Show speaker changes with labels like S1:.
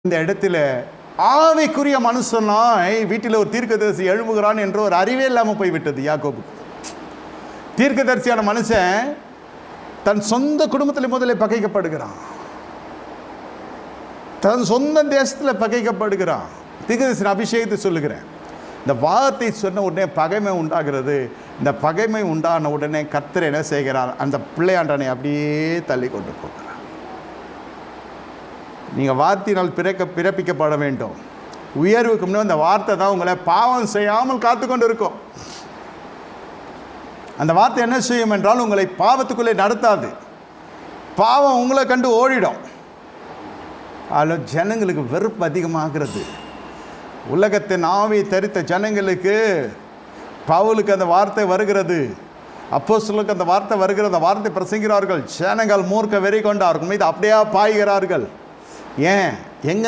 S1: இந்த இடத்துல ஆவிக்குரிய மனுஷனாய் வீட்டில் ஒரு தீர்க்கதரிசி எழும்புகிறான் என்ற ஒரு அறிவே இல்லாமல் போய்விட்டது யாக்கோபுக்கு. தீர்க்கதரிசியான மனுஷன் தன் சொந்த குடும்பத்தில் முதலில் பகைக்கப்படுகிறான், தன் சொந்த தேசத்தில் பகைக்கப்படுகிறான். தீர்க்கதரிசி அபிஷேகத்தை சொல்லுகிறேன், இந்த வார்த்தை சொன்ன உடனே பகைமை உண்டாகிறது. இந்த பகைமை உண்டான உடனே கர்த்தர் என்ன செய்கிறார், அந்த பிள்ளையாண்டனை அப்படியே தள்ளி கொண்டு போகிறார். நீங்கள் வார்த்தையினால் பிறப்பிக்கப்பட வேண்டும். உயர்வுக்கு முன்னே அந்த வார்த்தை தான் உங்களை பாவம் செய்யாமல் காத்து கொண்டு இருக்கும். அந்த வார்த்தை என்ன செய்யும் என்றால் உங்களை பாவத்துக்குள்ளே நடத்தாது. பாவம் உங்களை கண்டு ஓடிடும். அதில் ஜனங்களுக்கு வெறுப்பு அதிகமாகிறது. உலகத்தின் ஆவியை தரித்த ஜனங்களுக்கு பவுலுக்கு அந்த வார்த்தை வருகிறது, அப்போஸ்தலருக்கு அந்த வார்த்தை வருகிறது. அந்த வார்த்தை பிரசங்கிறார்கள். ஜனங்கள் மூர்க்க வெறி கொண்டு அவர்கள் மீது அப்படியே பாய்கிறார்கள். ஏன் எங்க